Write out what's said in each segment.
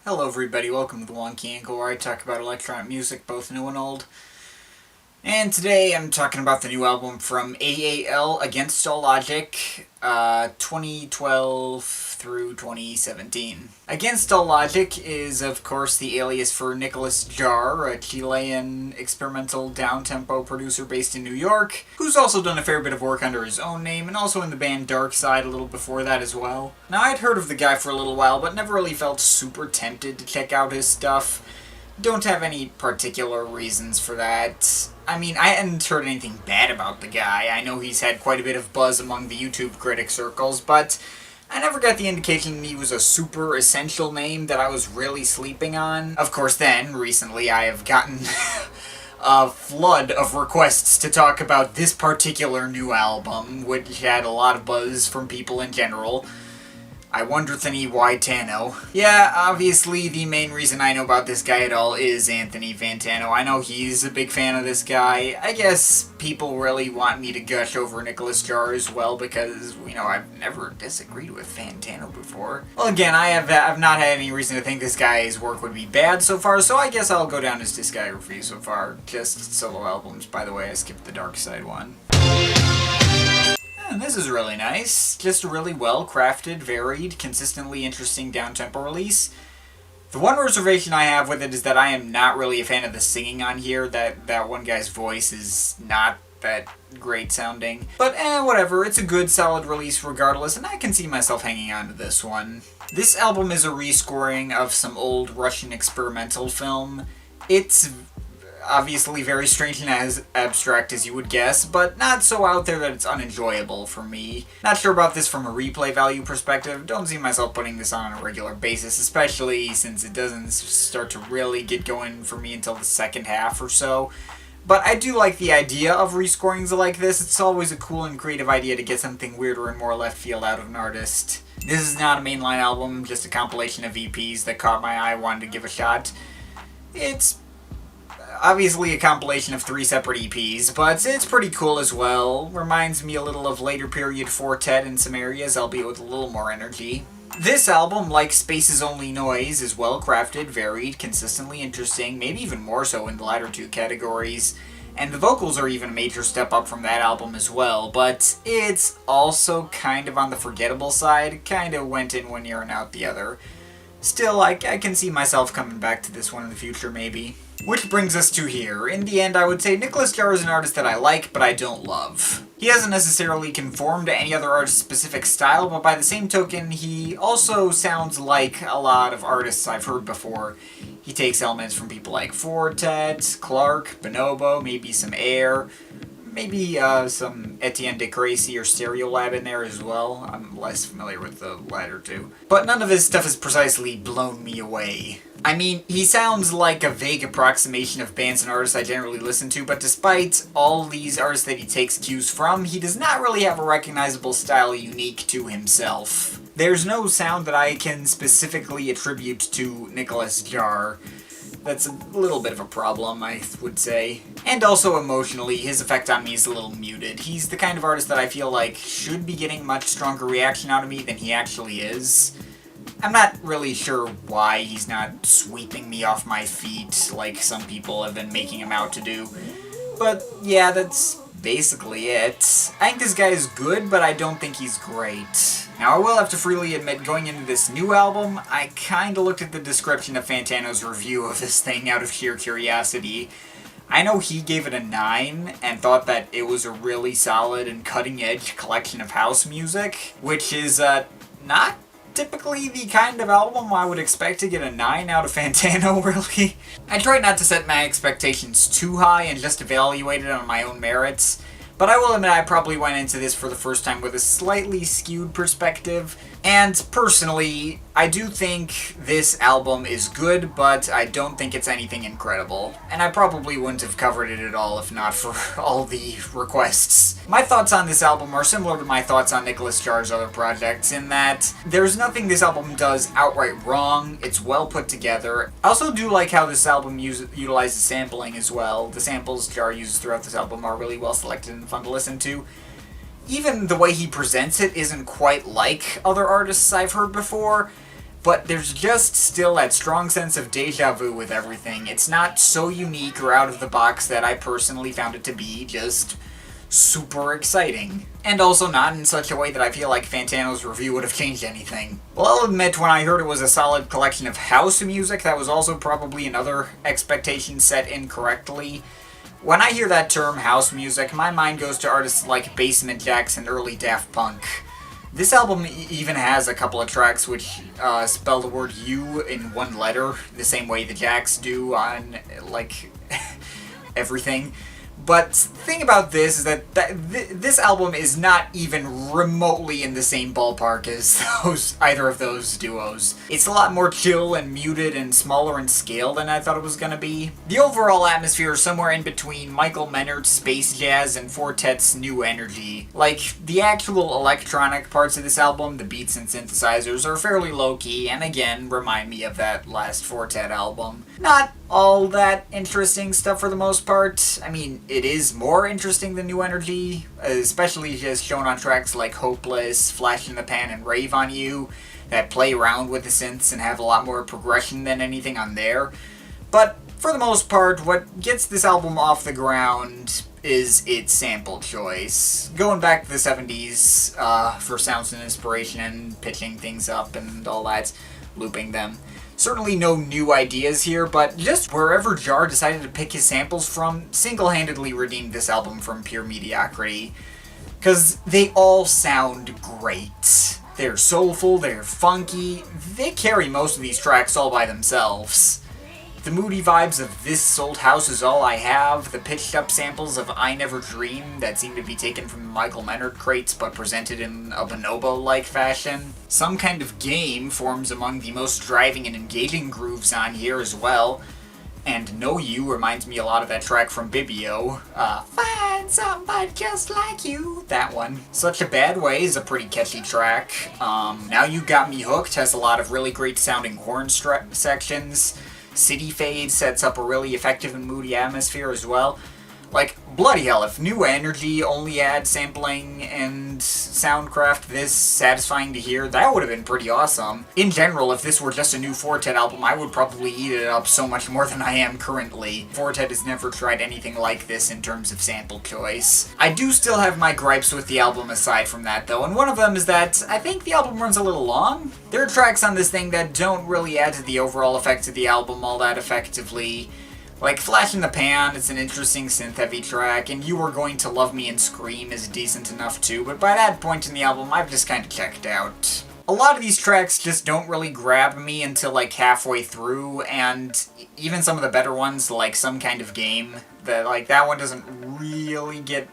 Hello everybody, welcome to the Wonky, where I talk about electronic music, both new and old. And today I'm talking about the new album from A.A.L, Against All Logic, 2012 through 2017. Against All Logic is, of course, the alias for Nicolas Jaar, a Chilean experimental down-tempo producer based in New York, who's also done a fair bit of work under his own name, and also in the band Dark Side a little before that as well. Now, I'd heard of the guy for a little while, but never really felt super tempted to check out his stuff. Don't have any particular reasons for that. I mean, I hadn't heard anything bad about the guy. I know he's had quite a bit of buzz among the YouTube critic circles, but I never got the indication he was a super essential name that I was really sleeping on. Of course, then, recently, I have gotten a flood of requests to talk about this particular new album, which had a lot of buzz from people in general. I wonder why Tano. Yeah, obviously the main reason I know about this guy at all is Anthony Fantano. I know he's a big fan of this guy. I guess people really want me to gush over Nicolas Jaar as well because, I've never disagreed with Fantano before. Well, again, I've not had any reason to think this guy's work would be bad so far, so I guess I'll go down his discography so far. Just solo albums, by the way. I skipped the Dark Side one. And this is really nice. Just a really well-crafted, varied, consistently interesting down-tempo release. The one reservation I have with it is that I am not really a fan of the singing on here. That one guy's voice is not that great sounding. But whatever, it's a good, solid release regardless, and I can see myself hanging on to this one. This album is a rescoring of some old Russian experimental film. It's obviously very strange and as abstract as you would guess, but not so out there that it's unenjoyable for me. Not sure about this from a replay value perspective. Don't see myself putting this on a regular basis, especially since it doesn't start to really get going for me until the second half or so. But I do like the idea of rescorings like this. It's always a cool and creative idea to get something weirder and more left field out of an artist. This is not a mainline album, just a compilation of EPs that caught my eye, wanted to give a shot. It's obviously a compilation of 3 separate EPs, but it's pretty cool as well. Reminds me a little of later period Fortet in some areas, albeit with a little more energy. This album, like Space's Only Noise, is well crafted, varied, consistently interesting, maybe even more so in the latter 2 categories. And the vocals are even a major step up from that album as well, but it's also kind of on the forgettable side, kind of went in one ear and out the other. Still, I can see myself coming back to this one in the future, maybe. Which brings us to here. In the end, I would say Nicolas Jaar is an artist that I like, but I don't love. He doesn't necessarily conform to any other artist's specific style, but by the same token, he also sounds like a lot of artists I've heard before. He takes elements from people like Fortet, Clark, Bonobo, maybe some Air, maybe some Etienne de Crécy or Stereolab in there as well. I'm less familiar with the latter two. But none of his stuff has precisely blown me away. I mean, he sounds like a vague approximation of bands and artists I generally listen to, but despite all these artists that he takes cues from, he does not really have a recognizable style unique to himself. There's no sound that I can specifically attribute to Nicolas Jaar. That's a little bit of a problem, I would say. And also emotionally, his effect on me is a little muted. He's the kind of artist that I feel like should be getting much stronger reaction out of me than he actually is. I'm not really sure why he's not sweeping me off my feet like some people have been making him out to do. But yeah, that's basically it. I think this guy is good, but I don't think he's great. Now, I will have to freely admit, going into this new album, I kinda looked at the description of Fantano's review of this thing out of sheer curiosity. I know he gave it a 9, and thought that it was a really solid and cutting-edge collection of house music, which is, not typically the kind of album I would expect to get a 9 out of Fantano, really. I tried not to set my expectations too high and just evaluate it on my own merits, but I will admit I probably went into this for the first time with a slightly skewed perspective, and personally, I do think this album is good, but I don't think it's anything incredible. And I probably wouldn't have covered it at all if not for all the requests. My thoughts on this album are similar to my thoughts on Nicolas Jaar's other projects, in that there's nothing this album does outright wrong, it's well put together. I also do like how this album utilizes sampling as well. The samples Jaar uses throughout this album are really well selected and fun to listen to. Even the way he presents it isn't quite like other artists I've heard before. but there's just still that strong sense of deja vu with everything. It's not so unique or out of the box that I personally found it to be just super exciting. And also not in such a way that I feel like Fantano's review would have changed anything. Well, I'll admit, when I heard it was a solid collection of house music, that was also probably another expectation set incorrectly. When I hear that term, house music, my mind goes to artists like Basement Jaxx and early Daft Punk. This album even has a couple of tracks which spell the word "you" in one letter, the same way the Jaxx do on, like, everything. But the thing about this is that this album is not even remotely in the same ballpark as either of those duos. It's a lot more chill and muted and smaller in scale than I thought it was gonna be. The overall atmosphere is somewhere in between Michael Mennert's space jazz and Fortet's new energy. Like, the actual electronic parts of this album, the beats and synthesizers, are fairly low-key, and again, remind me of that last Fortet album. Not all that interesting stuff for the most part. I mean, it is more interesting than New Energy, especially just shown on tracks like Hopeless, Flash in the Pan, and Rave on You, that play around with the synths and have a lot more progression than anything on there. But for the most part, what gets this album off the ground is its sample choice. Going back to the 70s for sounds and inspiration and pitching things up and all that, looping them. Certainly no new ideas here, but just wherever Jaar decided to pick his samples from single-handedly redeemed this album from pure mediocrity. Because they all sound great. They're soulful, they're funky, they carry most of these tracks all by themselves. The moody vibes of This Old House Is All I Have, the pitched up samples of I Never Dream that seem to be taken from Michael Mennert crates but presented in a bonobo-like fashion. Some Kind of Game forms among the most driving and engaging grooves on here as well. And Know You reminds me a lot of that track from Bibio. Find somebody just like you. That one. Such a Bad Way is a pretty catchy track. Now You Got Me Hooked has a lot of really great sounding horn sections. Cityfade sets up a really effective and moody atmosphere as well. Like, bloody hell, if New Energy only had sampling and soundcraft this satisfying to hear, that would have been pretty awesome. In general, if this were just a new Fortet album, I would probably eat it up so much more than I am currently. Fortet has never tried anything like this in terms of sample choice. I do still have my gripes with the album aside from that, though, and one of them is that I think the album runs a little long. There are tracks on this thing that don't really add to the overall effect of the album all that effectively. Like, Flash in the Pan, it's an interesting synth-heavy track, and You Were Going to Love Me and Scream is decent enough too, but by that point in the album, I've just kinda checked out. A lot of these tracks just don't really grab me until, like, halfway through, and even some of the better ones, like Some Kind of Game, that one doesn't really get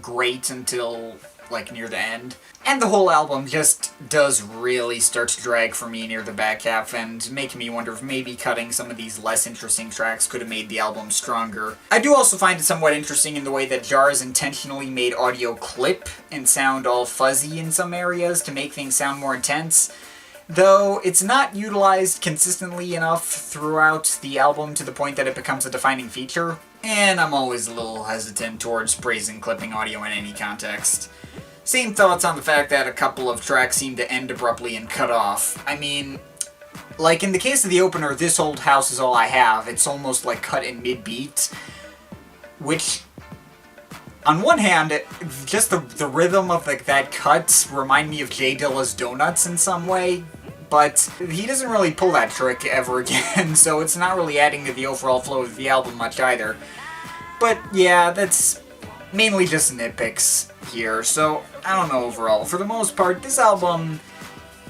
great until, like, near the end. And the whole album just does really start to drag for me near the back half and make me wonder if maybe cutting some of these less interesting tracks could have made the album stronger. I do also find it somewhat interesting in the way that Jaar has intentionally made audio clip and sound all fuzzy in some areas to make things sound more intense, though it's not utilized consistently enough throughout the album to the point that it becomes a defining feature, and I'm always a little hesitant towards praising clipping audio in any context. Same thoughts on the fact that a couple of tracks seem to end abruptly and cut off. I mean, like in the case of the opener, This Old House Is All I Have, it's almost like cut in mid-beat, which, on one hand, just the rhythm of that cut remind me of J Dilla's Donuts in some way, but he doesn't really pull that trick ever again, so it's not really adding to the overall flow of the album much either. But yeah, that's mainly just nitpicks here, so I don't know overall. For the most part, this album,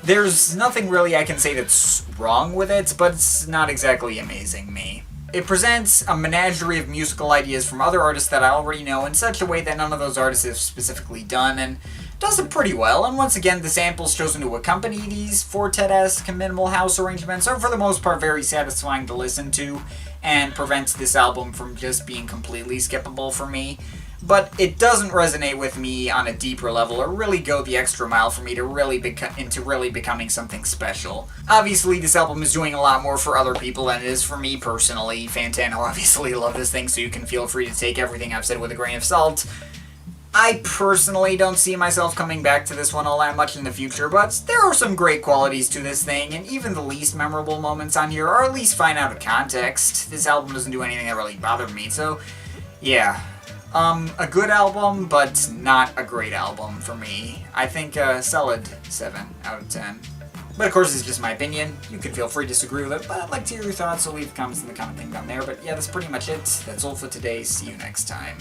there's nothing really I can say that's wrong with it, but it's not exactly amazing me. It presents a menagerie of musical ideas from other artists that I already know in such a way that none of those artists have specifically done, and does it pretty well, and once again, the samples chosen to accompany these Fortet-esque minimal house arrangements are for the most part very satisfying to listen to, and prevents this album from just being completely skippable for me. But it doesn't resonate with me on a deeper level or really go the extra mile for me to really becoming something special. Obviously, this album is doing a lot more for other people than it is for me personally. Fantano obviously love this thing, so you can feel free to take everything I've said with a grain of salt. I personally don't see myself coming back to this one all that much in the future, but there are some great qualities to this thing, and even the least memorable moments on here are at least fine out of context. This album doesn't do anything that really bothered me, so yeah. A good album, but not a great album for me. I think a solid 7 out of 10. But of course, it's just my opinion. You can feel free to disagree with it, but I'd like to hear your thoughts, so leave comments in the comment thing down there. But yeah, that's pretty much it. That's all for today. See you next time.